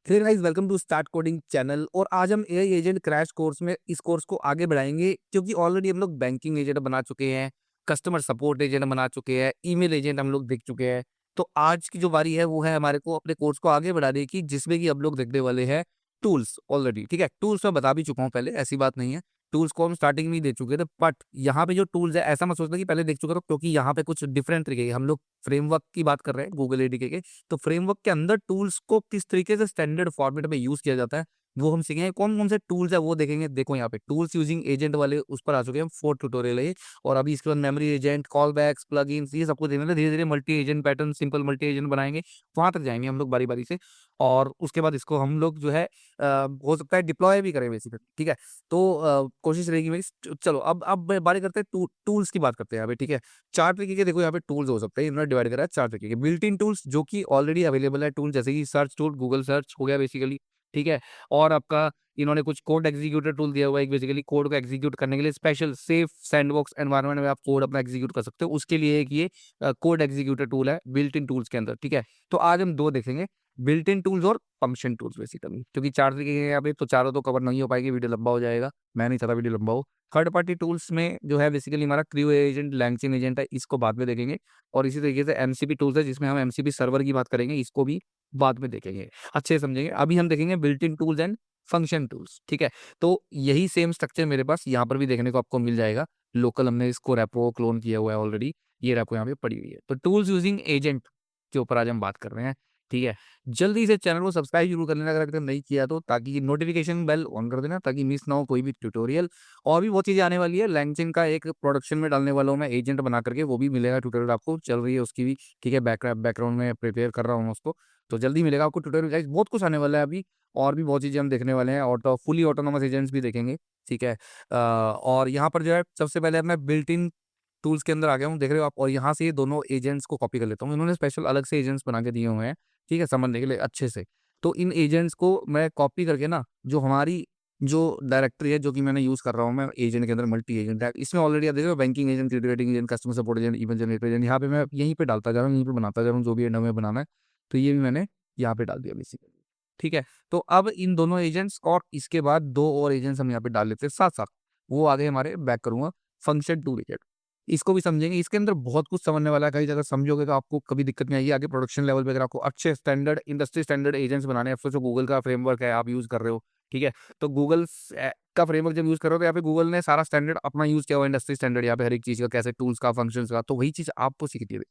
Hey guys, welcome to start coding channel. और आज हम एआई एजेंट क्रैश कोर्स में इस कोर्स को आगे बढ़ाएंगे, क्योंकि ऑलरेडी हम लोग बैंकिंग एजेंट बना चुके हैं, कस्टमर सपोर्ट एजेंट बना चुके हैं, ईमेल एजेंट हम लोग देख चुके हैं। तो आज की जो बारी है वो है हमारे को अपने कोर्स को आगे बढ़ाने की, जिसमें कि हम लोग देखने वाले हैं टूल्स। ऑलरेडी ठीक है, टूल्स मैं बता भी चुका हूँ पहले, ऐसी बात नहीं है। टूल्स को हम स्टार्टिंग में ही दे चुके थे, बट यहाँ पे जो टूल्स है ऐसा मत सोचना कि पहले देख चुका था, क्योंकि यहाँ पे कुछ डिफरेंट तरीके के हम लोग फ्रेमवर्क की बात कर रहे हैं गूगल एडीके के। तो फ्रेमवर्क के अंदर टूल्स को किस तरीके से स्टैंडर्ड फॉर्मेट में यूज किया जाता है वो हम सीखेंगे। कौन कौन से टूल्स है वो देखेंगे। देखो यहाँ पे टूल्स यूजिंग एजेंट वाले उस पर आ चुके हैं, 4 ट्यूटोरियल है ये। और अभी इसके बाद memory agent, callbacks, plug ये सबको देखना। धीरे धीरे multi agent pattern, simple multi agent बनाएंगे, वहां तक जाएंगे हम लोग बारी बारी से। और उसके बाद इसको हम लोग जो है हो सकता है डिप्लॉय भी करें बेसिकली। ठीक है, तो कोशिश रहेगी मेरी। चलो अब बारी करते हैं टूल्स की बात करते हैं यहाँ पे। ठीक है, 4 तरीके के देखो यहाँ पे टूल्स हो सकते हैं, इन्होंने डिवाइड करा है 4 तरीके के। बिल्ट इन टूल्स जो कि ऑलरेडी अवेलेबल है टूल, जैसे कि सर्च टूल, गूगल सर्च हो गया बेसिकली। ठीक है, और आपका इन्होंने कुछ कोड एग्जीक्यूटर टूल दिया हुआ है, बेसिकली कोड को एग्जीक्यूट करने के लिए स्पेशल सेफ सैंडबॉक्स एनवायरनमेंट में आप कोड अपना एग्जीक्यूट कर सकते हो, उसके लिए एक ये कोड एग्जीक्यूटर टूल है बिल्ट इन टूल्स के अंदर। ठीक है, तो आज हम 2 देखेंगे, बिल्ट इन टूल्स और फंक्शन टूल्स बेसिकली, क्योंकि 4 तरीके के हैं यहाँ पे, तो चारों तो कवर नहीं हो पाएगी, वीडियो लंबा हो जाएगा। मैं नहीं चाहता वीडियो लंबा हो। थर्ड पार्टी टूल्स में जो है बेसिकली हमारा क्रू एजेंट, लैंगचेन एजेंट है, इसको बाद में देखेंगे। और इसी तरीके से एमसीपी टूल्स है, जिसमें हम एमसीपी सर्वर की बात करेंगे, इसको भी बाद में देखेंगे, अच्छे से समझेंगे। अभी हम देखेंगे built in tools and function tools. ठीक है, तो यही सेम स्ट्रक्चर मेरे पास यहाँ पर भी देखने को आपको मिल जाएगा। लोकल हमने इसको रेपो क्लोन किया हुआ है ऑलरेडी, ये रेपो यहाँ पे पड़ी हुई है। तो टूल्स यूजिंग एजेंट के ऊपर आज हम बात कर रहे हैं। ठीक है, जल्दी से चैनल को सब्सक्राइब जरूर कर लेना अगर अभी तक नहीं किया तो, ताकि नोटिफिकेशन बेल ऑन कर देना, ताकि मिस ना हो कोई भी ट्यूटोरियल। और भी बहुत चीजें आने वाली है, लैंगचेन का एक प्रोडक्शन में डालने वाला हूँ मैं एजेंट बना करके, वो भी मिलेगा ट्यूटोरियल आपको, चल रही है उसकी भी। ठीक है, बैकग्राउंड में प्रिपेयर कर रहा हूँ उसको, तो जल्दी मिलेगा आपको ट्यूटोरियल। गाइस बहुत कुछ आने वाला है अभी, और भी बहुत चीजें हम देखने वाले हैं। ऑटो फुली ऑटोनोमस एजेंट्स भी देखेंगे। ठीक है, और यहाँ पर जो है सबसे पहले मैं बिल्ट इन टूल्स के अंदर आ गया हूँ, देख रहे हो आप। और यहाँ से ये दोनों एजेंट्स को कॉपी कर लेता हूँ, इन्होंने स्पेशल अलग से एजेंट्स बना के दिए हुए हैं, ठीक है, समझने के लिए अच्छे से। तो इन एजेंट्स को मैं कॉपी करके ना, जो हमारी जो डायरेक्टरी है जो कि मैंने यूज कर रहा हूँ मैं एजेंट के अंदर, मल्टी एजेंट है, इसमें ऑलरेडी आप देख रहे हो banking agent, credit rating agent, customer support agent, event generator agent, यहाँ पे मैं यहीं पे डालता जा रहा हूँ, यहीं पे बनाता जा रहा हूँ, जो भी एंड में बनाना है। तो ये भी मैंने यहाँ पे डाल दिया बेसिकली। ठीक है, तो अब इन दोनों एजेंट्स और इसके बाद 2 और एजेंट्स हम यहाँ पे डाल लेते हैं साथ साथ, वो आगे हमारे बैक करूंगा। फंक्शन टू एजेंट, इसको भी समझेंगे, इसके अंदर बहुत कुछ समझने वाला है। कहीं अगर समझोगे तो आपको कभी दिक्कत नहीं आएगी आगे प्रोडक्शन लेवल पे। अगर आपको अच्छे स्टैंडर्ड इंडस्ट्री स्टैंडर्ड एजेंट्स बनाने हैं, जो गूगल का फ्रेमवर्क है आप यूज कर रहे हो, ठीक है, तो गूगल का फ्रेमवर्क जब यूज कर रहे हो तो यहाँ पे गूगल ने सारा स्टैंडर्ड अपना यूज किया हुआ, इंडस्ट्री स्टैंडर्ड यहाँ पे हर एक चीज का, कैसे टूल्स का, फंक्शंस का, तो वही चीज आपको सीखनी है।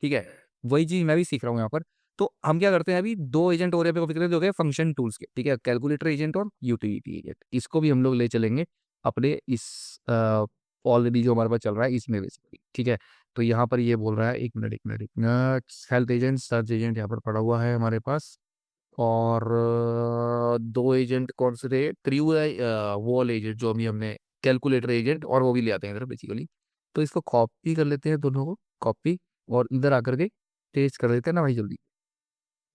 ठीक है, वही चीज मैं भी सीख रहा हूँ यहाँ पर। तो हम क्या करते हैं, अभी 2 एजेंट और यहाँ पे कॉपी करते हैं, जो है फंक्शन टूल्स के। ठीक है, कैलकुलेटर एजेंट और यूटिलिटी एजेंट, इसको भी हम लोग ले चलेंगे अपने इस ऑलरेडी जो हमारे पास चल रहा है इसमें बेसिकली। ठीक है, तो यहाँ पर ये बोल रहा है, एक मिनट एक मिनट एक minute, health agent, search agent यहाँ पर पड़ा हुआ है हमारे पास। और 2 एजेंट कौन से थे, क्रू वॉल एजेंट जो अभी हमने, कैलकुलेटर एजेंट, और वो भी ले आते हैं इधर बेसिकली। तो इसको कॉपी कर लेते हैं दोनों को, कॉपी, और इधर आकर के टेस्ट कर लेते हैं ना भाई जल्दी,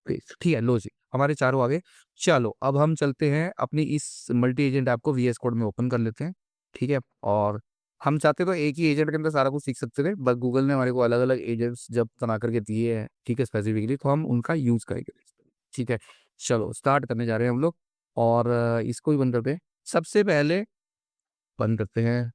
पेस्ट। ठीक है, लो जी, हमारे चारों आगे। चलो अब हम चलते हैं अपनी इस मल्टी एजेंट ऐप को वीएस कोड में ओपन कर लेते हैं। ठीक है, और हम चाहते तो एक ही एजेंट के अंदर सारा कुछ सीख सकते थे, बट गूगल ने हमारे को अलग अलग एजेंट्स जब बना करके दिए हैं, ठीक है, स्पेसिफिकली, तो हम उनका यूज करेंगे। ठीक है, चलो स्टार्ट करने जा रहे हैं हम लोग। और इसको भी बंद करते हैं सबसे पहले, बंद करते हैं,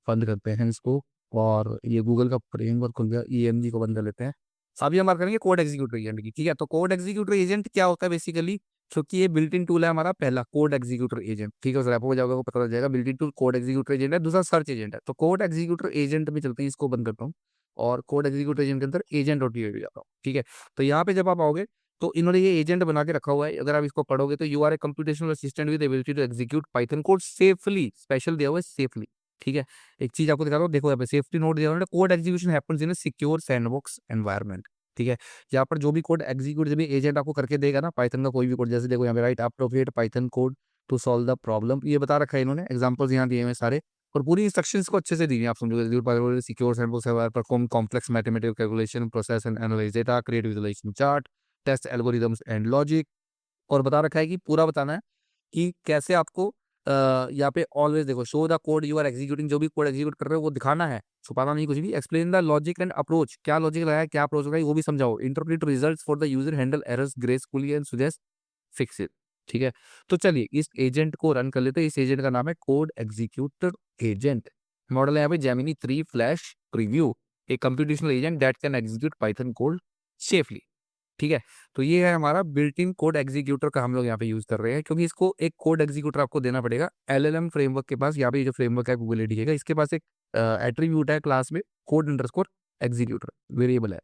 बंद करते हैं इसको। और ये गूगल का फ्रेमवर्क खुल गया, ईएमजी को बंद कर लेते हैं। अभी हम बात करेंगे कोड एग्जीक्यूटर एजेंट की। ठीक है, तो कोड एग्जीक्यूटर एजेंट क्या होता है बेसिकली, क्योंकि ये बिल्ट इन टूल है हमारा पहला, कोड एग्जीक्यूटर एजेंट। ठीक है, उस रेपो में जाओगे वो पता चल जाएगा, built in tool code executor agent है, दूसरा सर्च एजेंट है। तो कोड एग्जीक्यूटर एजेंट में चलते हैं, इसको बंद करता हूँ। और कोड एग्जीक्यूटर एजेंट के अंदर एजेंट और टीए जाता हूँ। ठीक है, तो यहाँ पे जब आप आओगे तो इन्होंने ये एजेंट बना के रखा हुआ है, अगर आप इसको पढ़ोगे तो you are a computational assistant with ability to execute Python code safely, special दिया हुआ है सेफली। ठीक है, एक चीज आपको दिखा रहा हूँ, देखो यहाँ पे सेफ्टी नोट दिया हुआ है, code execution happens in a secure sandbox environment. ठीक है, यहाँ पर जो भी कोड एग्जीक्यूट, जब भी एजेंट आपको करके देगा ना पाइथन का कोई भी कोड, जैसे देखो यहाँ पे write appropriate Python code to solve the problem, ये बता रखा है इन्होंने, एग्जांपल्स यहाँ दिए हुए हैं सारे, और पूरी इंस्ट्रक्शंस को अच्छे से दी है, आप समझोगे। Secure sandbox perform complex mathematical calculation, process and analyse data, create visualisation chart, test algorithms and logic. और बता रखा है कि पूरा बताना है कि कैसे आपको यहाँ पे ऑलवेज देखो, show the code you are executing, जो भी कोड एग्जीक्यूट कर रहे हो वो दिखाना है, छुपाना नहीं कुछ भी। Explain the logic and approach, क्या लॉजिक लगाया, क्या अप्रोच लगाई, वो भी समझाओ। Interpret results for the user, handle errors gracefully and suggest fix it. ठीक है, तो चलिए इस एजेंट को रन कर लेते हैं। इस एजेंट का नाम है कोड एग्जीक्यूटर एजेंट। मॉडल है यहाँ पे Gemini 3 flash preview, A computational agent that can execute Python code safely. ठीक है, तो ये है हमारा बिल्ट इन कोड एग्जीक्यूटर का हम लोग यहाँ पे यूज कर रहे हैं, क्योंकि इसको एक कोड एग्जीक्यूटर आपको देना पड़ेगा। एलएलएम फ्रेमवर्क के पास यहाँ पे जो फ्रेमवर्क है गूगल एडी का, इसके पास एक एट्रीब्यूट है क्लास में कोड अंडरस्कोर एग्जीक्यूटर वेरिएबल है।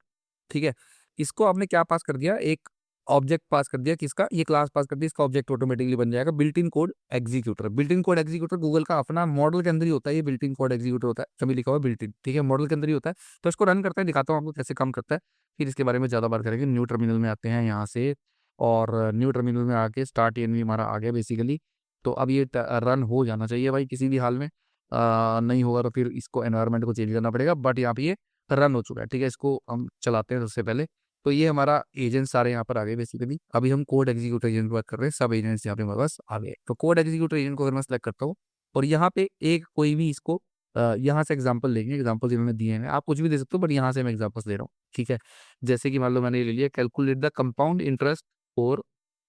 ठीक है, इसको आपने क्या पास कर दिया, एक ऑब्जेक्ट पास कर दिया, किसका, ये क्लास पास कर दिया, इसका ऑब्जेक्ट ऑटोमेटिकली बन जाएगा built in code executor. Built in code executor Google का अपना मॉडल के अंदर ही होता है, ये बिल्ट इन कोड एग्जीक्यूटर होता है, कभी लिखा हुआ बिल्ट इन, ठीक है, मॉडल के अंदर ही होता है। तो इसको रन करते हैं, दिखाता हूँ आपको कैसे काम करता है, फिर इसके बारे में ज़्यादा बात करेंगे। न्यू टर्मिनल में आते हैं यहाँ से, और न्यू टर्मिनल में आके स्टार्ट एनवी हमारा आ गया बेसिकली। तो अब ये रन हो जाना चाहिए भाई किसी भी हाल में, नहीं होगा तो फिर इसको एनवायरनमेंट को चेंज करना पड़ेगा, बट यहाँ पे ये रन हो चुका है। ठीक है, इसको हम चलाते हैं सबसे पहले। तो ये हमारा एजेंट सारे यहाँ पर आ गए बेसिकली। अभी हम कोड एग्जीक्यूटर एजेंट की बात कर रहे हैं, सब एजेंट्स यहाँ पे हमारे पास आ गए। तो कोड एग्जीक्यूटर एजेंट को अगर मैं सेलेक्ट करता हूँ और यहाँ पे एक कोई भी इसको यहाँ से एग्जांपल लेंगे, एग्जांपल इन्होंने दिए हैं, आप कुछ भी दे सकते हो, बट यहाँ से मैं एग्जांपल्स दे रहा हूँ। ठीक है, जैसे कि मान लो मैंने ये ले लिया calculate the compound interest for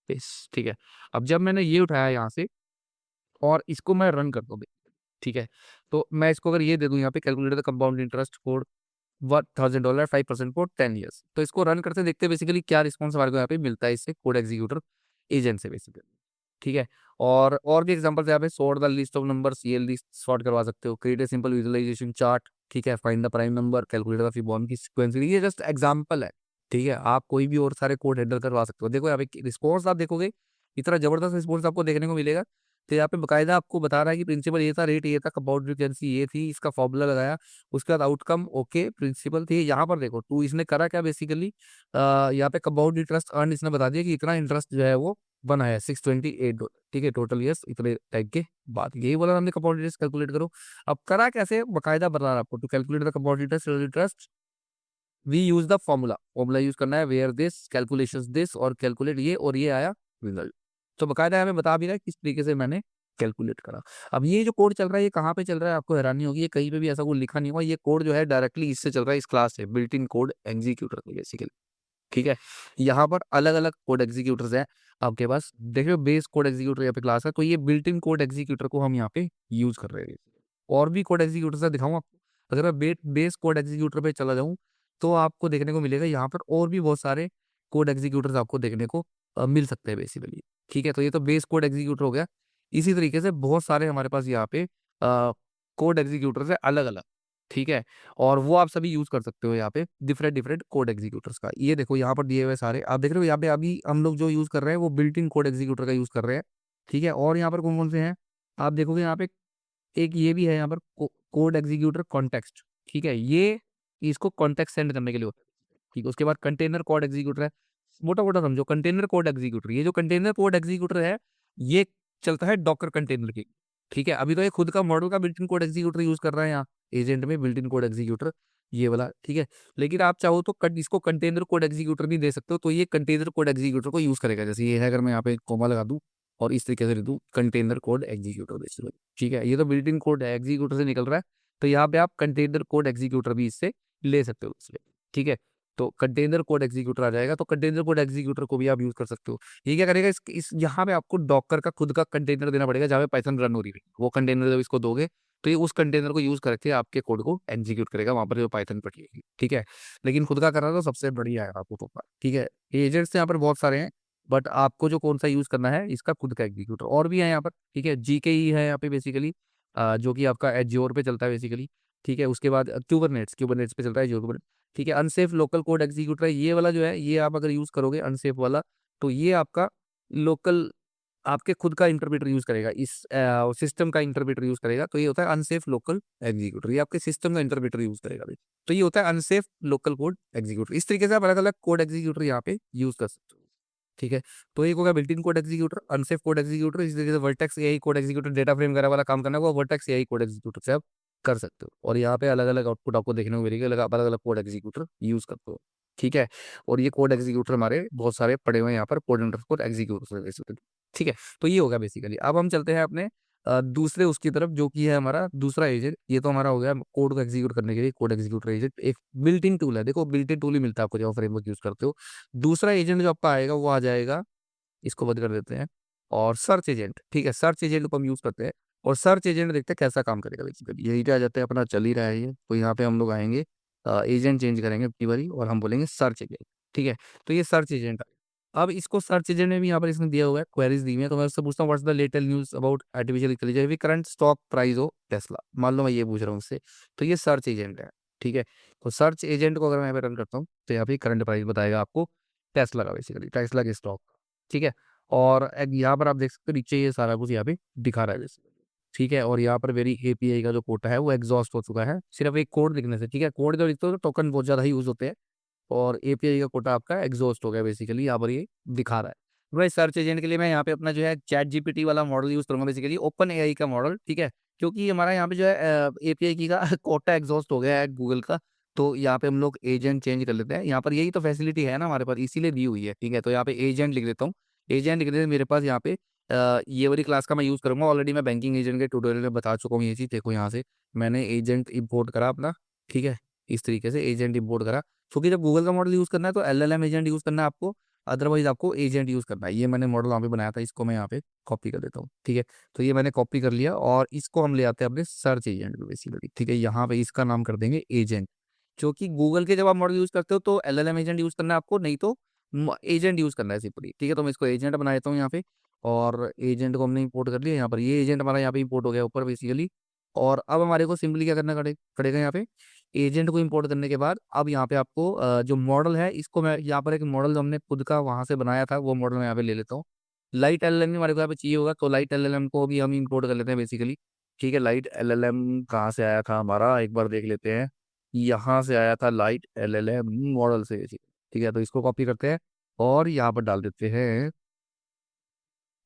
this. ठीक है, अब जब मैंने ये उठाया यहाँ से और इसको मैं रन करता हूँ, ठीक है, तो मैं इसको अगर ये दे दूं यहाँ पे calculate the compound interest for $1000 5% for 10 years, तो इसको रन करते देखते हैं बेसिकली क्या रिस्पॉन्स हमारे को यहाँ पे मिलता है इससे कोड एग्जीक्यूटर एजेंट से बेसिकली। ठीक है, और भी एग्जांपल्स यहाँ पे, sort the list of numbers, ये लिस्ट सॉर्ट करवा सकते हो, create a simple visualisation chart. ठीक है, find the prime number, calculate the Fibonacci sequence, ये जस्ट एग्जांपल है। ठीक है, आप कोई भी और सारे कोड हैंडल करवा सकते हो। देखो यहाँ पे रिस्पॉन्स आप देखोगे, इतना जबरदस्त रिस्पॉन्स आपको देखने को मिलेगा। तो यहाँ पे बकायदा आपको बता रहा है कि प्रिंसिपल ये था, रेट ये था, कंपाउंड फ्रीक्वेंसी ये थी, इसका फॉर्मूला लगाया, उसके बाद आउटकम ओके प्रिंसिपल थी। यहाँ पर देखो टू, इसने करा क्या बेसिकली, यहाँ पे कंपाउंड इंटरेस्ट अर्न इसने बता दिया कि इतना इंटरेस्ट जो है वो बना है $628। ठीक है, टोटल यस इतने टाइप के बात, यही बोला हमने कंपाउंड इंटरेस्ट कैलकुलेट करो। अब करा कैसे, बकायदा बता रहा आपको, to calculate the compound interest we use the formula use करना है, वेयर दिस कैलकुलेशन दिस, और कैलकुलेट ये, और ये आया रिजल्ट। तो बकायदा हमें बता भी रहा है किस तरीके से मैंने कैलकुलेट करा। अब ये जो कोड चल रहा है ये कहाँ पे चल रहा है, आपको हैरानी होगी, ये कहीं पे भी ऐसा कोई लिखा नहीं हुआ, ये कोड जो है डायरेक्टली इससे चल रहा है, इस क्लास से, built in code executor basically. ठीक है, यहाँ पर अलग अलग कोड एग्जीक्यूटर्स हैं आपके पास, देखिए बेस कोड एग्जीक्यूटर यहाँ पे क्लास है, तो ये बिल्ट इन कोड एग्जीक्यूटर को हम यहाँ पे यूज कर रहे हैं। और भी कोड एग्जीक्यूटर दिखाऊं आपको, अगर मैं बेस कोड एग्जीक्यूटर पे चला जाऊं तो आपको देखने को मिलेगा यहाँ पर और भी बहुत सारे कोड एग्जीक्यूटर्स आपको देखने को मिल सकते हैं बेसिकली। ठीक है, तो ये तो बेस कोड एग्जीक्यूटर हो गया। इसी तरीके से बहुत सारे हमारे पास यहाँ पे कोड एग्जीक्यूटर्स है अलग अलग। ठीक है, और वो आप सभी यूज कर सकते हो यहाँ पे डिफरेंट डिफरेंट कोड एग्जीक्यूटर्स का। ये देखो यहाँ पर दिए हुए सारे आप देख रहे हो, यहाँ पे अभी हम लोग जो यूज कर रहे हैं वो बिल्ट इन कोड एग्जीक्यूटर का यूज कर रहे हैं। ठीक है, और यहाँ पर कौन कौन से हैं आप देखोगे, यहाँ पे एक ये भी है यहाँ पर कोड एग्जीक्यूटर कॉन्टेक्स्ट। ठीक है, ये इसको कॉन्टेक्स्ट सेंड करने के लिए होता है। ठीक है, उसके बाद कंटेनर कोड एग्जीक्यूटर है, मोटा मोटा समझो कंटेनर कोड एग्जीक्यूटर। ये जो कंटेनर कोड एग्जीक्यूटर है ये चलता है डॉकर कंटेनर की। ठीक है, अभी तो ये खुद का मॉडल का built in code executor use कर रहा है यहाँ एजेंट में, बिल्ट इन कोड एग्जीक्यूटर ये वाला। ठीक है, लेकिन आप चाहो तो इसको कंटेनर कोड एग्जीक्यूटर नहीं दे सकते हो, तो ये कंटेनर कोड एग्जीक्यूटर को यूज करेगा। जैसे ये है, अगर मैं यहाँ पे कोमा लगा दूं और इस तरीके से लिख दूं कंटेनर कोड एग्जीक्यूटर बेसिकली। ठीक है, ये तो बिल्ट इन कोड है एग्जीक्यूटर से निकल रहा है, तो यहाँ पे आप कंटेनर कोड एग्जीक्यूटर भी इससे ले सकते हो इसलिए। ठीक है, तो कंटेनर कोड एग्जीक्यूटर आ जाएगा, तो कंटेनर कोड एग्जीक्यूटर को भी आप यूज कर सकते हो। ये क्या करेगा, इस यहाँ पे आपको डॉकर का खुद का कंटेनर देना पड़ेगा जहाँ पे पाइथन रन हो रही है। वो कंटेनर जब इसको दोगे तो ये उस कंटेनर को यूज करके आपके कोड को एग्जीक्यूट करेगा वहां पर जो पाइथन पड़ी है। ठीक है, लेकिन खुद का करना तो सबसे बढ़िया है आपको तो। ठीक है, एजेंट्स यहाँ पर बहुत सारे हैं, बट आपको जो कौन सा यूज करना है इसका खुद का एग्जीक्यूटर और भी है यहाँ पर। ठीक है, जीके ही है यहाँ पे बेसिकली, जो कि आपका एज्योर पे चलता है बेसिकली। ठीक है, उसके बाद क्यूबरनेट्स पे चलता है एज्योर। ठीक है, अनसेफ लोकल कोड एग्जीक्यूटर है ये वाला जो है, ये आप अगर यूज करोगे अनसेफ वाला, तो ये आपका लोकल आपके खुद का इंटरप्रेटर यूज करेगा, इस सिस्टम का इंटरप्रेटर यूज करेगा। तो ये होता है अनसेफ लोकल एग्जीक्यूटर, ये आपके सिस्टम का इंटरप्रेटर यूज करेगा भाई। तो ये होता है अनसेफ लोकल कोड एग्जीक्यूटर। इस तरीके से आप अलग अलग कोड एग्जीक्यूटर यहाँ पे यूज कर सकते हो। ठीक है, तो एक होगा built in code executor, unsafe code executor. इस तरीके से vertex AI code executor, data frame वगैरह वाला काम करना होगा वर्टेक्स एआई कोड एग्जीक्यूटर से आप कर सकते हो। और यहाँ पे अलग अलग आउटपुट आपको देखने को मिलेगा, अलग अलग कोड एग्जीक्यूटर यूज करते हो। ठीक है, और ये कोड एग्जीक्यूटर हमारे बहुत सारे पड़े हुए हैं यहाँ पर, कोड अंडरस्कोर एग्जीक्यूटर। ठीक है, तो ये होगा बेसिकली। अब हम चलते हैं अपने दूसरे उसकी तरफ, जो कि है हमारा दूसरा एजेंट। ये तो हमारा हो गया कोड को एग्जीक्यूट करने के लिए कोड एग्जीक्यूटर एजेंट, एक बिल्ट इन टूल है। देखो बिल्ट इन टूल ही मिलता है आपको जब फ्रेमवर्क यूज करते हो। दूसरा एजेंट जो आपका आएगा वो आ जाएगा इसको बंद कर देते हैं। और सर्च एजेंट, ठीक है, सर्च एजेंट को हम यूज़ करते हैं। और सर्च एजेंट देखते हैं कैसा काम करेगा बेसिकली। यही पे आ जाते हैं, अपना चल ही रहा है ये। तो यहाँ पे हम लोग आएंगे, एजेंट चेंज करेंगे अपनी बारी और हम बोलेंगे सर्च एजेंट, ठीक है। तो ये सर्च एजेंट है। अब इसको सर्च एजेंट में भी यहाँ पर इसने दिया हुआ है, क्वेरीज दी हुई है। तो मैं उससे पूछता हूँ what's the latest news about artificial intelligence, अभी करंट स्टॉक प्राइस हो टेस्ला, मान लो मैं ये पूछ रहा हूँ उससे। तो ये सर्च एजेंट है, ठीक है। तो सर्च एजेंट को अगर मैं यहाँ पे रन करता हूँ तो यहाँ पे करंट प्राइस बताएगा आपको टेस्ला का, बेसिकली टेस्ला के स्टॉक, ठीक है। और यहाँ पर आप देख सकते हो नीचे ये सारा कुछ यहाँ पे दिखा रहा है बेसिकली, ठीक है। और यहाँ पर मेरी एपीआई का जो कोटा है वो एग्जॉस्ट हो चुका है सिर्फ एक कोड लिखने से, ठीक है। कोड जो लिखते हो तो टोकन बहुत ज़्यादा यूज होते हैं, और एपीआई का कोटा आपका एग्जॉस्ट हो गया बेसिकली, यहाँ पर ये दिखा रहा है। भाई सर्च एजेंट के लिए मैं यहाँ पे अपना जो है चैट जीपीटी वाला मॉडल यूज करूंगा, बेसिकली ओपन एआई का मॉडल, ठीक है। क्योंकि हमारा यहाँ पे जो है एपीआई की का कोटा एग्जॉस्ट हो गया है गूगल का। तो यहाँ पे हम लोग एजेंट चेंज कर लेते हैं, यहाँ पर यही तो फैसिलिटी है ना हमारे पास, इसीलिए दी हुई है, ठीक है। तो यहाँ पे एजेंट लिख देता हूँ। एजेंट लिख देते मेरे पास यहाँ पे ये वाली क्लास का मैं यूज़ करूंगा। ऑलरेडी मैं बैंकिंग एजेंट के ट्यूटोरियल में बता चुका हूँ ये चीज़। देखो यहाँ से मैंने एजेंट इंपोर्ट करा अपना, ठीक है। इस तरीके से एजेंट इंपोर्ट करा, क्योंकि जब गूगल का मॉडल यूज़ करना है तो एलएलएम एजेंट यूज़ करना है आपको, अदरवाइज आपको एजेंट यूज़ करना है। ये मैंने मॉडल वहाँ पे बनाया था, इसको मैं यहाँ पे कॉपी कर देता हूँ, ठीक है। तो ये मैंने कॉपी कर लिया और इसको हम ले आते हैं अपने सर्च एजेंट में बेसिकली, ठीक है। यहाँ पे इसका नाम कर देंगे एजेंट। क्योंकि गूगल के जब आप मॉडल यूज़ करते हो तो एलएलएम एजेंट यूज़ करना है आपको, नहीं तो एजेंट यूज़ करना है सिंपली, ठीक है। तो मैं इसको एजेंट बना देता हूँ यहाँ पे। और एजेंट को हमने इंपोर्ट कर लिया यहाँ पर, ये एजेंट हमारा यहाँ पे इंपोर्ट हो गया ऊपर बेसिकली। और अब हमारे को सिंपली क्या करना पड़ेगा यहाँ पे, एजेंट को इंपोर्ट करने के बाद अब यहाँ पे आपको जो मॉडल है इसको मैं यहाँ पर एक मॉडल जो हमने खुद का वहाँ से बनाया था वो मॉडल मैं यहाँ पे ले लेता हूँ। लाइट एलएलएम हमारे को यहाँ पे चाहिए होगा, तो लाइट एलएलएम को भी हम इंपोर्ट कर लेते हैं बेसिकली, ठीक है। लाइट एलएलएम कहाँ से आया था हमारा, एक बार देख लेते हैं। यहाँ से आया था लाइट एलएलएम मॉडल से, ठीक है। तो इसको कॉपी करते हैं और यहाँ पर डाल देते हैं,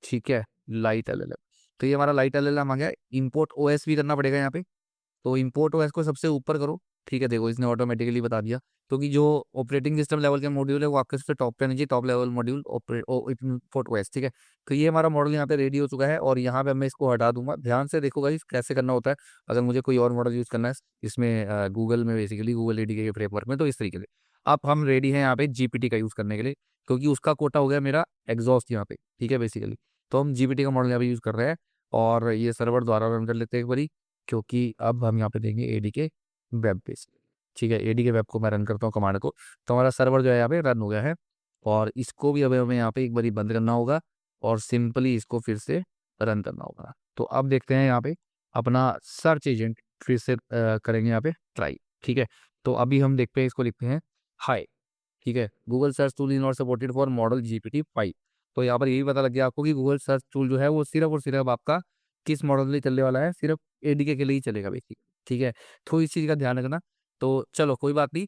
ठीक है, लाइट एलएलएम। तो ये हमारा लाइट एलएलएम आ गया। इंपोर्ट ओएस भी करना पड़ेगा यहाँ पे। तो इंपोर्ट ओएस को सबसे ऊपर करो, ठीक है। देखो इसने ऑटोमेटिकली बता दिया, क्योंकि जो ऑपरेटिंग सिस्टम लेवल के मॉड्यूल है वो आपके सबसे टॉप पे आना चाहिए, top level module import OS, ठीक है। तो ये हमारा मॉडल यहाँ पे रेडी हो चुका है और यहाँ पे मैं इसको हटा दूंगा। ध्यान से देखो गाइस कैसे करना होता है, अगर मुझे कोई और मॉडल यूज करना है इसमें गूगल में बेसिकली गूगल एडी के फ्रेमवर्क में, तो इस तरीके से अब हम रेडी हैं यहाँ पे जीपीटी का यूज करने के लिए, क्योंकि उसका कोटा हो गया मेरा एग्जॉस्ट यहाँ पे, ठीक है बेसिकली। तो हम जीपीटी का मॉडल यहाँ पे यूज कर रहे हैं और ये सर्वर द्वारा रन कर लेते हैं एक बारी, क्योंकि अब हम यहाँ पे देंगे एडी के वेब पेज, ठीक है। एडी के वेब को मैं रन करता हूँ कमांड को, तो हमारा सर्वर जो है यहाँ पे रन हो गया है। और इसको भी अब हमें यहाँ पे एक बारी बंद करना होगा और सिंपली इसको फिर से रन करना होगा। तो अब देखते हैं यहाँ पे अपना सर्च एजेंट फिर से करेंगे यहाँ पे ट्राई, ठीक है। तो अभी हम देखते हैं, इसको लिखते हैं हाय, ठीक है। Google search tool is not supported for model GPT-5। तो यहाँ पर यही पता लग गया आपको कि गूगल सर्च टूल जो है वो सिर्फ और सिर्फ आपका किस मॉडल के लिए चलने वाला है, सिर्फ एडीके के लिए ही चलेगा बेसिकली, ठीक है। तो इस चीज़ का ध्यान रखना। तो चलो कोई बात नहीं,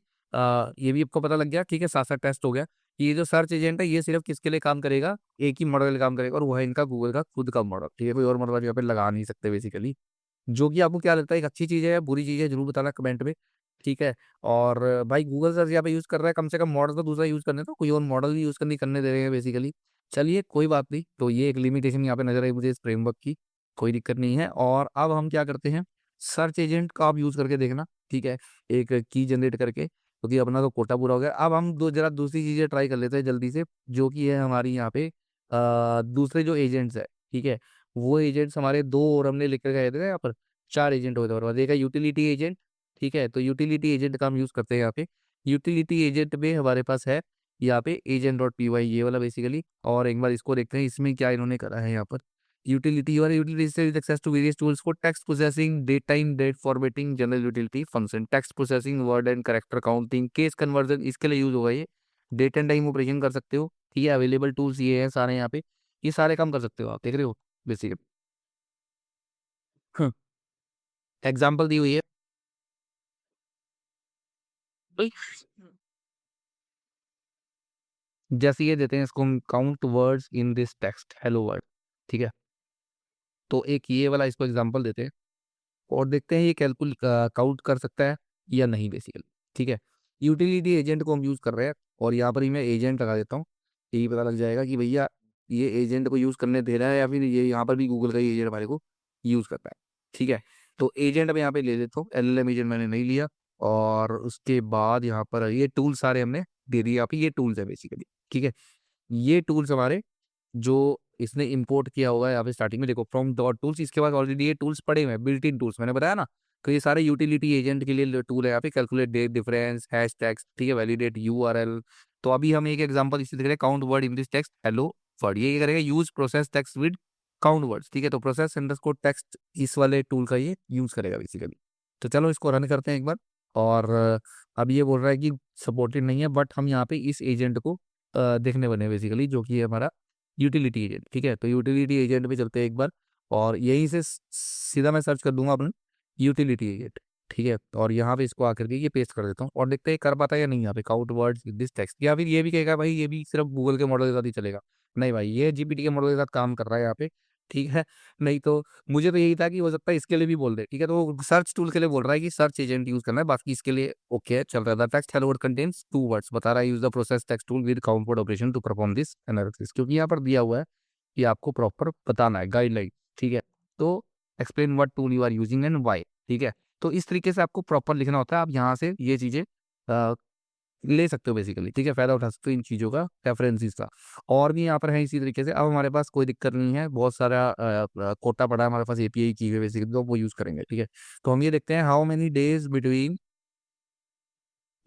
ये भी आपको पता लग गया, ठीक है। साथ साथ टेस्ट हो गया कि ये जो सर्च एजेंट है ये सिर्फ किसके लिए काम करेगा, एक ही मॉडल के लिए काम करेगा, और वो है इनका गूगल का खुद का मॉडल, ठीक है। कोई और मॉडल यहाँ पे लगा नहीं सकते बेसिकली। जो कि आपको क्या लगता है एक अच्छी चीज़ है या बुरी चीज़ है, जरूर बताना कमेंट में, ठीक है। और भाई गूगल सर्च यहाँ पे यूज़ कर रहा है, कम से कम मॉडल तो दूसरा यूज़ करने, तो कोई और मॉडल भी यूज़ करने करने दे रहे हैं बेसिकली। चलिए कोई बात नहीं, तो ये एक लिमिटेशन यहाँ पे नजर आई मुझे इस फ्रेमवर्क की, कोई दिक्कत नहीं है। और अब हम क्या करते हैं, सर्च एजेंट का आप यूज़ करके देखना, ठीक है, एक की जनरेट करके, क्योंकि अपना तो कोटा पूरा हो गया। अब हम जरा दूसरी चीज़ें ट्राई कर लेते हैं जल्दी से, जो कि है हमारी यहाँ पे दूसरे जो एजेंट्स है, ठीक है। वो एजेंट्स हमारे दो और हमने लिख कर गए थे यहाँ पर, चार एजेंट होते हैं। और देखा यूटिलिटी एजेंट, ठीक है। तो यूटिलिटी एजेंट का हम यूज़ करते हैं यहाँ पे। यूटिलिटी एजेंट में हमारे पास है यहाँ पे agent.py ये वाला बेसिकली। और एक बार इसको देखते हैं इसमें क्या इन्होंने करा है यहाँ पर। यूटिलिटी और utility access to various tools for text processing, date time, date formatting, general utility function, text processing, word and character counting, case conversion, इसके लिए यूज होगा ये। डेट एंड टाइम ऑपरेशन कर सकते हो, ठीक है। अवेलेबल टूल्स ये हैं सारे यहाँ पे, ये सारे काम कर सकते हो आप, देख रहे हो बेसिकली। एग्जाम्पल दी हुई है भाई, जैसे ये देते हैं इसको हम, count words in this text, hello word, ठीक है। तो एक ये वाला इसको एग्जांपल देते हैं और देखते हैं ये कैलकुल काउंट कर सकता है या नहीं बेसिकली, ठीक है। यूटिलिटी एजेंट को हम यूज़ कर रहे हैं और यहाँ पर ही मैं एजेंट लगा देता हूँ, यही पता लग जाएगा कि भैया ये एजेंट को यूज़ करने दे रहा है या फिर ये यहाँ पर भी गूगल का ही एजेंट हमारे को यूज़ करता है, ठीक है। तो एजेंट मैं यहाँ पे ले लेता हूँ, एलएलएम एजेंट मैंने नहीं लिया। और उसके बाद यहाँ पर ये टूल सारे हमने दे दिए, यहाँ पे ये टूल्स है बेसिकली, ठीक है। ये टूल्स हमारे जो इसने इंपोर्ट किया हुआ है यहाँ पे स्टार्टिंग में देखो फ्रॉम डॉट टूल्स, इसके बाद ऑलरेडी ये टूल्स पड़े हुए हैं, बिल्ट इन टूल्स मैंने बताया ना। तो ये सारे यूटिलिटी एजेंट के लिए टूल है यहाँ पे, calculate date difference, hash tags, ठीक है, वैलिडेट यूआरएल। तो अभी हम एक एग्जांपल इसे देख रहे हैं, count word in this text hello word, ये क्या करेगा, use process text with count words, ठीक है। तो प्रोसेस अंडरस्कोर टेक्स्ट इस वाले टूल का ये यूज करेगा बेसिकली। तो चलो इसको रन करते हैं एक बार। और अब ये बोल रहा है कि सपोर्टेड नहीं है, बट हम यहाँ पे इस एजेंट को देखने बने बेसिकली, जो कि है हमारा यूटिलिटी एजेंट, ठीक है। तो यूटिलिटी एजेंट पे चलते हैं एक बार, और यहीं से सीधा मैं सर्च कर दूंगा अपना यूटिलिटी एजेंट, ठीक है। और यहाँ पे इसको आकर के ये पेस्ट कर देता हूँ और देखते हैं कर पाता है या नहीं यहाँ पे, काउंट वर्ड्स दिस टेक्स्ट। या फिर ये भी कहेगा भाई ये भी सिर्फ गूगल के मॉडल के साथ ही चलेगा। नहीं भाई, ये जीपीटी के मॉडल के साथ काम कर रहा है यहाँ पे, ठीक है। नहीं तो मुझे तो यही था कि हो सकता है इसके लिए भी बोल दे, ठीक है। तो वो सर्च टूल के लिए बोल रहा है कि सर्च एजेंट यूज करना है, बाकी इसके लिए ओके है, चल रहा था। Text hello word contains two words बता रहा है, use the process text tool with count word operation to perform this analysis, क्योंकि यहाँ पर दिया हुआ है कि आपको प्रॉपर बताना है गाइडलाइन, ठीक है। तो explain what tool you are using and why, ठीक है। तो इस तरीके से आपको प्रॉपर लिखना होता है। आप यहाँ से ये चीज़ें ले सकते हो बेसिकली, ठीक है, फायदा उठा सकते हो इन चीज़ों का, रेफरेंसेस का। और भी यहाँ पर है इसी तरीके से। अब हमारे पास कोई दिक्कत नहीं है, बहुत सारा कोटा पड़ा है हमारे पास एपीआई की हुई बेसिकली, तो वो यूज़ करेंगे, ठीक है। तो हम ये देखते हैं हाउ मेनी डेज बिटवीन,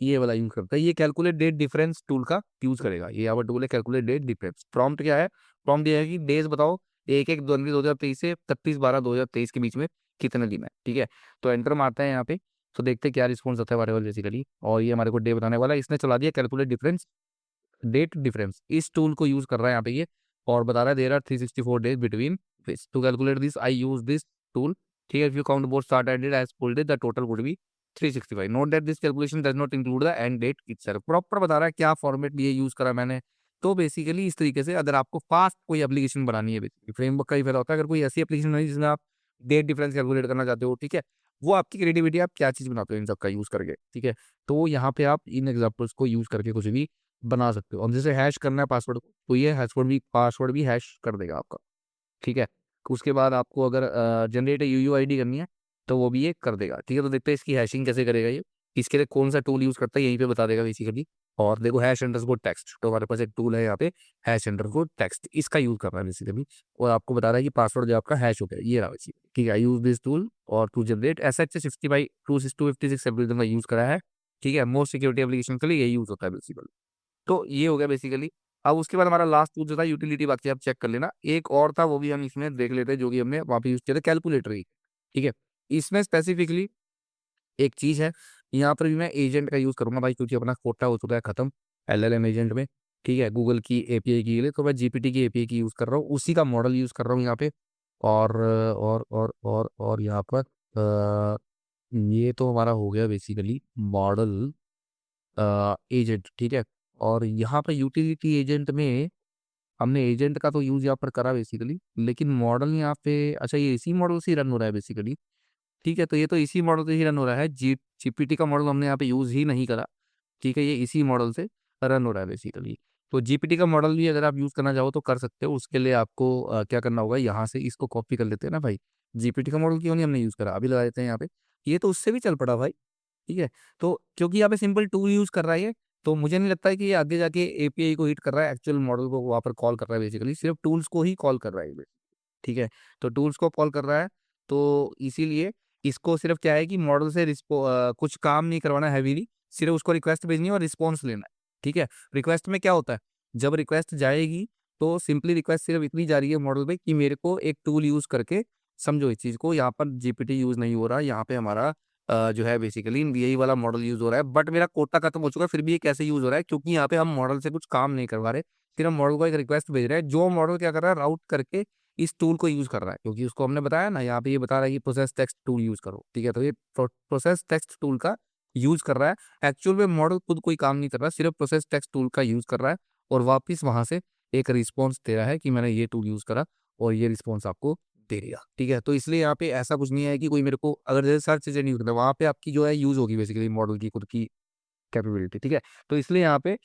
ये वाला यूज करता है, ये कैलकुलेट डेट डिफरेंस टूल का यूज करेगा। ये यहाँ पर टूल है कैलकुलेट डेट डिफरेंस। प्रॉम्प्ट क्या है, प्रॉम्प्ट ये है कि डेज बताओ 1/1/2023 से 31/12/2023 के बीच में कितने दिन है, ठीक है। तो एंटर मारते हैं यहाँ पे, तो देखते हैं क्या रिस्पॉन्स आता है हमारे पास बेसिकली। और ये हमारे को डे बताने वाला है, इसने चला दिया कैलकुलेट डिफरेंस डेट डिफरेंस, इस टूल को यूज कर रहा है यहाँ पे ये। और बता रहा है there are 364 days between this to calculate this I use this tool, ठीक है। If you count both start and date as full day the total would be 365। Note that this calculation does not include the end date itself. Proper बता रहा है क्या format ये use करा मैंने। तो बेसिकली इस तरीके से अगर आपको फास्ट कोई एप्लीकेशन बनानी है, बेसिकली फ्रेमवर्क का ही फायदा होता है। अगर कोई ऐसी एप्लीकेशन नहीं जिसमें आप डेट डिफरेंस कैलकुलेट करना चाहते हो, ठीक है, वो आपकी क्रिएटिविटी, आप क्या चीज बनाते हो इन सब का यूज करके, ठीक है। तो यहाँ पे आप इन एग्जाम्पल्स को यूज करके कुछ भी बना सकते हो। और जैसे हैश करना है पासवर्ड को, तो ये पासवर्ड भी हैश कर देगा आपका, ठीक है। उसके बाद आपको अगर जनरेट यूयूआईडी करनी है, तो वो भी ये कर देगा, ठीक है। तो देखते हैं इसकी हैशिंग कैसे करेगा ये, इसके लिए कौन सा टूल यूज करता है यहीं पे बता देगा बेसिकली। और देखो हैश अंडरस्कोर टेक्स्ट, तो हमारे पास एक टूल है यहाँ पे हैश अंडरस्कोर टेक्स्ट, इसका यूज करना है बेसिकली। और आपको बता रहा है कि पासवर्ड जो आपका हैश हो गया, ये रहा बेसिकली, ठीक है। यूज दिस टूल और टू जनरेट ऐसा 256 एल्गोरिथम का यूज करा है, ठीक है। मोस्ट सिक्योरिटी एप्लीकेशन के लिए यही यूज होता है बेसिकली। तो ये हो गया बेसिकली। अब उसके बाद हमारा लास्ट टूल जो था यूटिलिटी, बाकी आप चेक कर लेना। एक और था वो भी हम इसमें देख लेते हैं, जो कि हमने वहाँ पे यूज किया था, कैलकुलेटर ही, ठीक है। इसमें स्पेसिफिकली एक चीज है, यहाँ पर भी मैं एजेंट का यूज करूंगा भाई, क्योंकि अपना कोटा हो चुका है खत्म एलएलएम एजेंट में, ठीक है। गूगल की एपीआई के लिए तो मैं जीपीटी की एपीआई की यूज कर रहा हूँ, उसी का मॉडल यूज कर रहा हूँ यहाँ पे। और यहाँ पर ये तो हमारा हो गया बेसिकली मॉडल एजेंट, ठीक है। और यहाँ पर यूटिलिटी एजेंट में हमने एजेंट का तो यूज यहाँ पर करा बेसिकली, लेकिन मॉडल यहाँ पे, अच्छा ये इसी मॉडल से रन हो रहा है बेसिकली, ठीक है। तो ये तो इसी मॉडल से ही रन हो रहा है, जीपीटी का मॉडल हमने यहाँ पे यूज ही नहीं करा, ठीक है। ये इसी मॉडल से रन हो रहा है बेसिकली। तो जीपीटी का मॉडल भी अगर आप यूज करना चाहो तो कर सकते हो। उसके लिए आपको क्या करना होगा, यहाँ से इसको कॉपी कर लेते हैं ना भाई। जीपीटी का मॉडल क्यों नहीं हमने यूज करा, अभी लगा देते हैं यहाँ पे। ये तो उससे भी चल पड़ा भाई, ठीक है। तो क्योंकि यहाँ पे सिंपल टूल यूज कर रहा है ये, तो मुझे नहीं लगता है कि ये आगे जाके एपीआई को हिट कर रहा है, एक्चुअल मॉडल को वहाँ पर कॉल कर रहा है बेसिकली, सिर्फ टूल्स को ही कॉल कर रहा है ये, ठीक है। तो टूल्स को कॉल कर रहा है, तो इसीलिए इसको सिर्फ क्या है कि मॉडल से कुछ काम नहीं करवाना हैवीली, सिर्फ उसको रिक्वेस्ट भेजनी है और रिस्पॉन्स लेना है, ठीक है। रिक्वेस्ट में क्या होता है, जब रिक्वेस्ट जाएगी तो सिंपली रिक्वेस्ट सिर्फ इतनी जा रही है मॉडल पे कि मेरे को एक टूल यूज करके समझो इस चीज को। यहाँ पर जीपीटी यूज नहीं हो रहा, यहाँ पे हमारा जो है बेसिकली यही वाला मॉडल यूज हो रहा है। बट मेरा कोटा खत्म हो चुका है, फिर भी ये कैसे यूज हो रहा है, क्योंकि यहाँ पे हम मॉडल से कुछ काम नहीं करवा रहे, फिर हम मॉडल को एक रिक्वेस्ट भेज रहे हैं, जो मॉडल क्या कर रहा है, राउट करके इस टूल को यूज कर रहा है। क्योंकि उसको हमने बताया ना, यहाँ पे ये बता रहा है कि प्रोसेस टेक्स्ट टूल यूज करो, ठीक है। तो ये प्रोसेस टेक्स्ट टूल का यूज कर रहा है। एक्चुअल में मॉडल खुद कोई काम नहीं कर रहा, सिर्फ प्रोसेस टेक्स्ट टूल का यूज कर रहा है, और वापिस वहां से एक रिस्पॉन्स दे रहा है कि मैंने ये टूल यूज करा, और ये रिस्पॉन्स आपको दे दिया, ठीक है। तो इसलिए यहाँ पे ऐसा कुछ नहीं है कि कोई मेरे को, अगर जैसे सर्च इंजन यूज करना है, वहाँ पे आपकी जो है यूज होगी बेसिकली मॉडल की खुद की कैपेबिलिटी, ठीक है। तो इसलिए यहाँ पे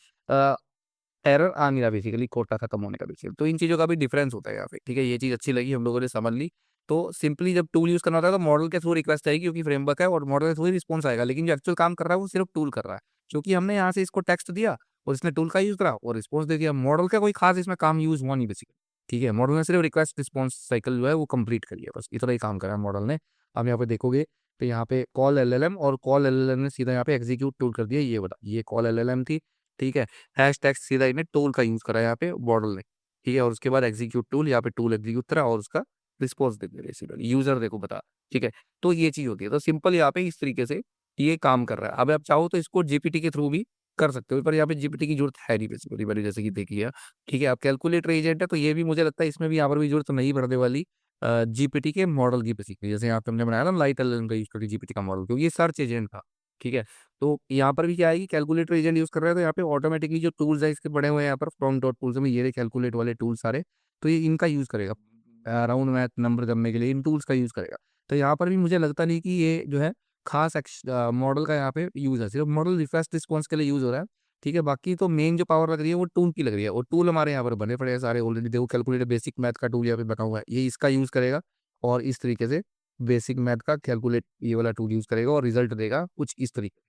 एरर आ नहीं रहा बेसिकली, कोटा खत्म होने का बेसिकली। तो इन चीज़ों का भी डिफरेंस होता है यहाँ पे, ठीक है। ये चीज़ अच्छी लगी, हम लोगों ने समझ ली। तो सिंपली जब टूल यूज करना होता है तो मॉडल के थ्रू रिक्वेस्ट आएगी, क्योंकि फ्रेमवर्क है, और मॉडल के थ्रू ही रिस्पॉन्स आएगा। लेकिन जो एक्चुअल काम कर रहा है वो सिर्फ टूल कर रहा है, क्योंकि हमने यहाँ से इसको टेक्स्ट दिया और इसने टूल का यूज करा और रिस्पॉन्स दे दिया। मॉडल का कोई खास इसमें काम यूज हुआ नहीं बेसिकली। ठीक है, मॉडल ने सिर्फ रिक्वेस्ट रिस्पॉन्स साइकिल जो है वो कंप्लीट कर लिया, बस इतना ही काम करा है मॉडल ने। अब यहाँ पे देखोगे तो यहाँ पे कॉल एलएलएम, और कॉल एलएलएम ने सीधा यहाँ पे एग्जीक्यूट टूल कर दिया, ये बता, ये कॉल एलएलएम थी। ठीक है, हैश टैग सीधा इन्हें टूल का यूज करा है यहाँ पे मॉडल ने। ठीक है, और उसके बाद एग्जीक्यूट टूल, यहाँ पे टूल एग्जीक्यूट करा और उसका रिस्पॉन्स दे दिया बेसिकली, यूजर देखो बता। ठीक है, तो ये चीज होती है, तो सिंपल यहाँ पे इस तरीके से ये काम कर रहा है। अब आप चाहो तो इसको जीपीटी के थ्रू भी कर सकते हो, पर यहाँ पे जीपीटी की जरूरत है नहीं बेसिकली, मैंने जैसे कि देखी है। ठीक है, अब कैलकुलेटर एजेंट है तो ये भी मुझे लगता है इसमें भी यहाँ पर भी जरूरत नहीं पड़ने वाली जीपीटी के मॉडल की बेसिकली, जैसे यहाँ पे हमने बनाया ना लाइट एलएलएम का यूज करके जीपीटी का मॉडल, क्योंकि ये सर्च एजेंट था। ठीक है, तो यहाँ पर भी क्या है कि कैलकुलेटर एजेंट यूज कर रहे हैं, तो यहाँ पे ऑटोमेटिकली जो टूल्स है इसके बड़े हुए हैं यहाँ पर फ्रॉम डॉट टूल्स में, ये कैलकुलेट वाले टूल सारे, तो ये इनका यूज करेगा राउंड मैथ नंबर जमने के लिए, इन टूल्स का यूज करेगा। तो यहाँ पर भी मुझे लगता नहीं कि ये जो है खास मॉडल का यहाँ पे यूज है, सिर्फ मॉडल रिक्वेस्ट रिस्पॉन्स के लिए यूज हो रहा है। ठीक है, बाकी तो मेन जो पावर लग रही है वो टूल की लग रही है, और टूल हमारे यहाँ पर बने पड़े हैं सारे ऑलरेडी, देखो कैलकुलेटर बेसिक मैथ का टूल यहाँ पे बना हुआ है, ये इसका यूज करेगा, और इस तरीके से बेसिक मैथ का कैलकुलेट ये वाला टूल यूज करेगा और रिजल्ट देगा कुछ इस तरीके।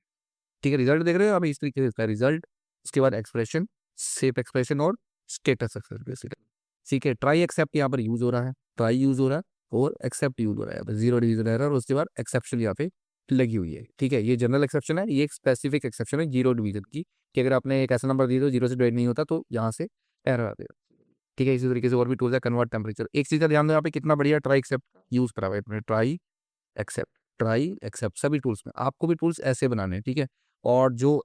ठीक है, रिजल्ट देख रहे हो अब इस तरीके से इसका रिजल्ट, उसके बाद एक्सप्रेशन, सेफ एक्सप्रेशन और स्टेटस एक्सप्रेशन। ठीक है, ट्राई एक्सेप्ट यहाँ पर यूज हो रहा है, ट्राई यूज हो रहा है और एक्सेप्ट यूज हो रहा है, जीरो डिवीजन एरर, और उसके बाद एक्सेप्शन यहाँ पे लगी हुई है। ठीक है, ये जनरल एक्सेप्शन है, ये एक स्पेसिफिक एक्सेप्शन है जीरो डिवीजन की, कि अगर आपने एक ऐसा नंबर दिया तो जीरो से डिवाइड नहीं होता तो यहाँ से एरर आ जाएगा। ठीक है, इसी तरीके से और भी टूल्स है, कन्वर्ट टेम्परेचर, एक चीज का ध्यान दो यहाँ पे कितना बढ़िया ट्राई एक्सेप्ट यूज करा हुआ है इन्होंने, ट्राई एक्सेप्ट सभी टूल्स में, आपको भी टूल्स ऐसे बनाने हैं। ठीक है, और जो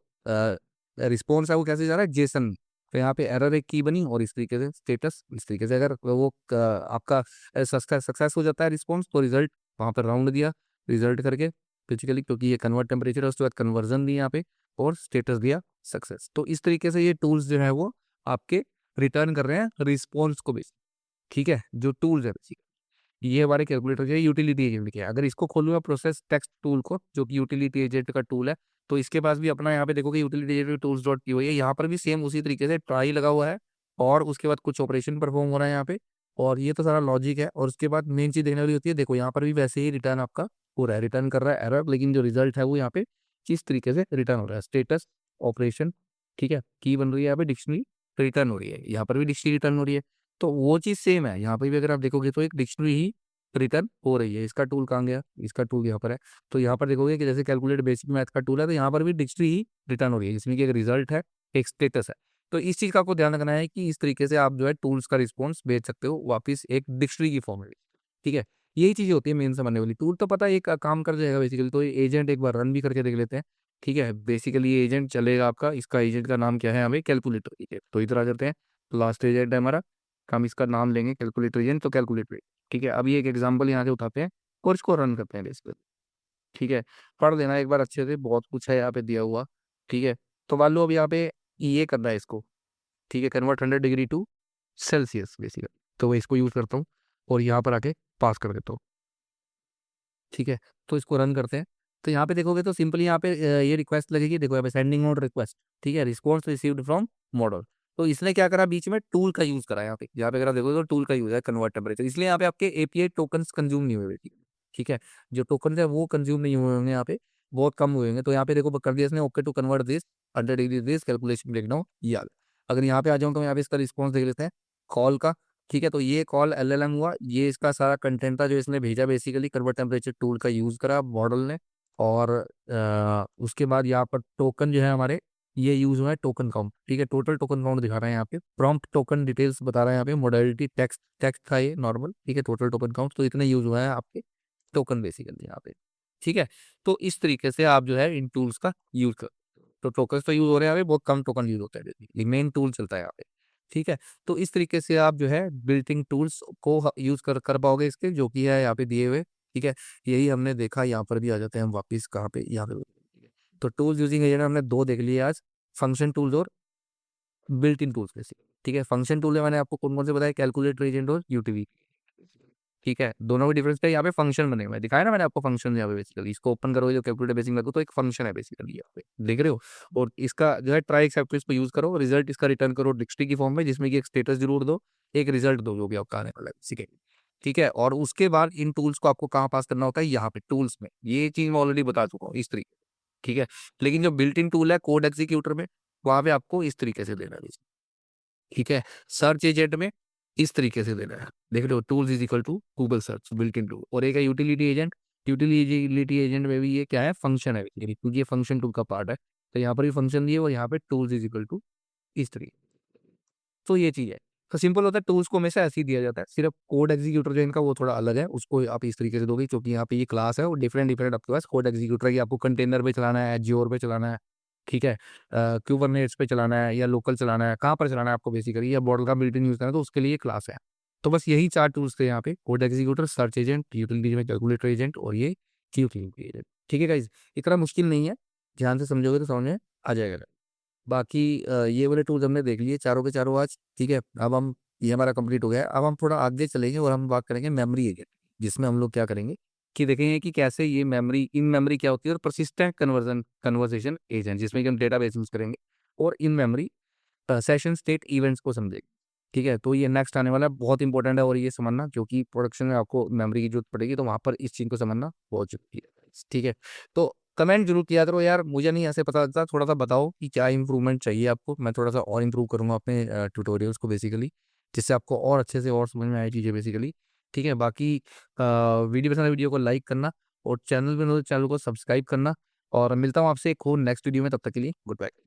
रिस्पॉन्स है वो कैसे जा रहा है, जेसन, तो यहाँ पे एरर एक की बनी, और इस तरीके से स्टेटस, इस तरीके से अगर वो आपका सक्सेस हो जाता है रिस्पॉन्स, तो रिजल्ट वहाँ पर राउंड दिया रिजल्ट करके बेसिकली, क्योंकि ये कन्वर्ट टेम्परेचर है, उसके बाद कन्वर्जन दिया यहाँ पे, और स्टेटस दिया सक्सेस। तो इस तरीके से ये टूल्स जो है वो आपके रिटर्न कर रहे हैं रिस्पॉन्स को भी। ठीक है, जो टूल्स है ये हमारे कैलकुलेटर के यूटिलिटी एजेंट के है। अगर इसको खोलूंगा प्रोसेस टेक्स्ट टूल को, जो कि यूटिलिटी एजेंट का टूल है, तो इसके पास भी अपना यहाँ पे देखोगे यूटिलिटी एजेंट टूल्स डॉट की हुई है, यहाँ पर भी सेम उसी तरीके से ट्राई लगा हुआ है, और उसके बाद कुछ ऑपरेशन परफॉर्म हो रहा है यहाँ पे, और ये तो सारा लॉजिक है। और उसके बाद मेन चीज देखने वाली होती है, देखो यहाँ पर भी वैसे ही रिटर्न आपका हो रहा है, रिटर्न कर रहा है एरर, लेकिन जो रिजल्ट है वो यहाँ पे किस तरीके से रिटर्न हो रहा है, स्टेटस ऑपरेशन। ठीक है, की बन रही है यहाँ पे डिक्शनरी रिटर्न हो रही है, यहाँ पर भी डिक्शनरी रिटर्न हो रही है, तो वो चीज़ सेम है यहाँ पे भी, अगर आप देखोगे तो एक डिक्शनरी ही रिटर्न हो रही है। इसका टूल कहाँ गया, इसका टूल यहाँ पर है, तो यहाँ पर देखोगे कि जैसे कैलकुलेट बेसिक मैथ का टूल है, तो यहाँ पर भी डिक्शनरी ही रिटर्न हो रही है, जिसमें कि एक रिजल्ट है, एक स्टेटस है। तो इस चीज़ का आपको ध्यान रखना है कि इस तरीके से आप जो है टूल्स का रिस्पॉन्स भेज सकते हो वापस एक डिक्शनरी की फॉर्म में। ठीक है, यही चीज़ें होती है मेन समझने वाली, टूल तो पता है एक काम कर जाएगा बेसिकली, तो ये एजेंट एक बार रन भी करके देख लेते हैं। ठीक है, बेसिकली ये एजेंट चलेगा आपका, इसका एजेंट का नाम क्या है, हमें कैलकुलेटर एजेंट, तो इधर आ जाते हैं, लास्ट एजेंट है हमारा, हम इसका नाम लेंगे कैलकुलेटर एजेंट, तो कैलकुलेटर। ठीक है, अभी एक एग्जांपल यहाँ से उठाते हैं और इसको रन करते हैं बेसिकली। ठीक है, पढ़ लेना एक बार अच्छे से, बहुत कुछ है यहाँ पे दिया हुआ। ठीक है, तो मान लो अब यहाँ पे ये करना है इसको। ठीक है, convert 100 degree to Celsius basically, तो मैं इसको यूज करता हूँ और यहाँ पर आके पास कर देता हूँ। ठीक है, तो इसको रन करते हैं, तो यहाँ पे देखोगे तो सिंपली यहाँ पे ये रिक्वेस्ट लगेगी, देखो यहाँ पे सेंडिंग नोड रिक्वेस्ट। ठीक है, रिस्पॉन्स रिसीव्ड फ्रॉम मॉडल, तो इसने क्या करा बीच में टूल का यूज करा, यहाँ पे अगर आप देखोगे तो टूल का यूज है कन्वर्ट टेम्परेचर, इसलिए यहाँ पे आपके एपीआई टोकन्स कंज्यूम नहीं हुए। ठीक है, जो टोकन है वो कंज्यूम नहीं हुए होंगे यहाँ पे, बहुत कम हुए होंगे, तो यहाँ पे देखो कर दिया इसने okay to convert this 100 degree this calculation breakdown याद। अगर यहाँ पे आ जाऊँ तो यहाँ पे इसका रिस्पॉन्स देख लेते हैं कॉल का। ठीक है, तो ये कॉल एलएलएम हुआ, ये इसका सारा कंटेंट था जो इसने भेजा बेसिकली, कन्वर्ट टेम्परेचर टूल का यूज करा मॉडल ने, और उसके बाद यहाँ पर टोकन जो है हमारे ये यूज हुआ है टोकन काउंट। ठीक है, टोटल टोकन काउंट दिखा रहा है यहाँ पे, प्रॉम्प्ट टोकन डिटेल्स बता रहा है यहाँ पे, मोडालिटी टेक्स्ट टेक्स्ट था ये नॉर्मल। ठीक है, टोटल टोकन काउंट, तो इतना यूज हुआ है आपके टोकन बेसिकली यहाँ पे। ठीक है, तो इस तरीके से आप जो है इन टूल्स का यूज कर, तो टोकन तो यूज हो रहे हैं यहाँ पे, बहुत कम टोकन यूज होता है बेसिकली, मेन टूल चलता है यहाँ पे। ठीक है, तो इस तरीके से आप जो है बिल्टिंग टूल्स को यूज कर पाओगे इसके, जो कि है यहाँ पे दिए हुए। ठीक है, यही हमने देखा, यहाँ पर भी आ जाते हैं हम वापिस कहाँ पे, यहाँ पे। ठीक है, तो टूल्स यूजिंग एजेंट हमने दो देख लिए आज, फंक्शन टूल्स और बिल्ट इन टूल्स बेसिकली। ठीक है, फंक्शन टूल है मैंने आपको कौन कौन से बताया, कैलकुलेटर एजेंट और यूटीवी। ठीक है, दोनों का डिफरेंस क्या है, यहाँ पे फंक्शन बने हुए हैं, दिखाया ना मैंने आपको फंक्शन, यहाँ पे बेसिकली इसको ओपन करोगे जो कैलकुलेटर बेसिक लगो तो एक फंक्शन है बेसिकली यहाँ पे, देख रहे हो। और इसका जो है ट्राई एक्सेप्ट इसको यूज करो, रिजल्ट इसका रिटर्न करो डिक्शनरी की फॉर्म में, जिसमें कि एक स्टेटस जरूर दो, एक रिजल्ट दो जो भी आपका आने वाला है। ठीक है, और उसके बाद इन टूल्स को आपको कहाँ पास करना होता है, यहाँ पे टूल्स में, ये चीज मैं ऑलरेडी बता चुका हूँ इस तरीके। ठीक है, लेकिन जो बिल्ट इन टूल है कोड एग्जीक्यूटर में, वहां पे आपको इस तरीके से देना है। ठीक है, सर्च एजेंट में इस तरीके से देना है। देख लो, tools is equal to Google search built in two, और एक है यूटिलिटी एजेंट। यूटिलिटी एजेंट में भी ये क्या है, फंक्शन है बेसिकली, क्योंकि ये फंक्शन टूल का पार्ट है। तो यहाँ पर भी फंक्शन दिए और यहाँ पे टूल्स इज इक्वल टू इस तरीके। तो ये चीज़ है। तो सिंपल होता है, टूल्स को हमेशा ऐसे ही दिया जाता है। सिर्फ कोड एग्जीक्यूटर जो इनका वो थोड़ा अलग है, उसको आप इस तरीके से दोगे, क्योंकि यहाँ पे ये क्लास है और डिफरेंट डिफरेंट आपके पास कोड एग्जीक्यूटर है कि आपको कंटेनर पे चलाना है, एज्योर पे चलाना है, ठीक है, कुबरनेट्स पे चलाना है या लोकल चलाना है, कहाँ पर चलाना है आपको बेसिकली, या मॉडल का बिल्ट इन यूज़ करना है, तो उसके लिए क्लास है। तो बस यही 4 टूल्स थे यहाँ पे, code executor, search agent, utility में कैलकुलेटर एजेंट और ये क्यूटिलिटी एजेंट। ठीक है गाइस, इतना मुश्किल नहीं है, ध्यान से समझोगे तो समझ में आ जाएगा। बाकी ये वाले टूल्स हमने देख लिए चारों के चारों आज, ठीक है। अब हम, ये हमारा कंप्लीट हो गया है। अब हम थोड़ा आगे चलेंगे और हम बात करेंगे मेमोरी एजेंट, जिसमें हम लोग क्या करेंगे कि देखेंगे कि कैसे ये मेमोरी, इन मेमोरी क्या होती है, और persistent कन्वर्सेशन एजेंट, जिसमें कि हम डेटाबेस यूज करेंगे, और in memory session state events को समझेंगे। ठीक है, तो ये नेक्स्ट आने वाला है, बहुत इंपॉर्टेंट है, और ये समझना, क्योंकि प्रोडक्शन में आपको मेमोरी की जरूरत पड़ेगी, तो वहाँ पर इस चीज़ को समझना बहुत जरूरी है। ठीक है, तो कमेंट जरूर किया करो यार, मुझे नहीं ऐसे पता चलता, थोड़ा सा बताओ कि क्या इंप्रूवमेंट चाहिए आपको, मैं थोड़ा सा और इंप्रूव करूँगा अपने ट्यूटोरियल्स को बेसिकली, जिससे आपको और अच्छे से और समझ में आए चीज़ें बेसिकली। ठीक है, बाकी वीडियो पसंद है, वीडियो को लाइक करना, और चैनल पे हो तो चैनल को सब्सक्राइब करना, और मिलता हूँ आपसे एक और नेक्स्ट वीडियो में, तब तक के लिए गुड बाय।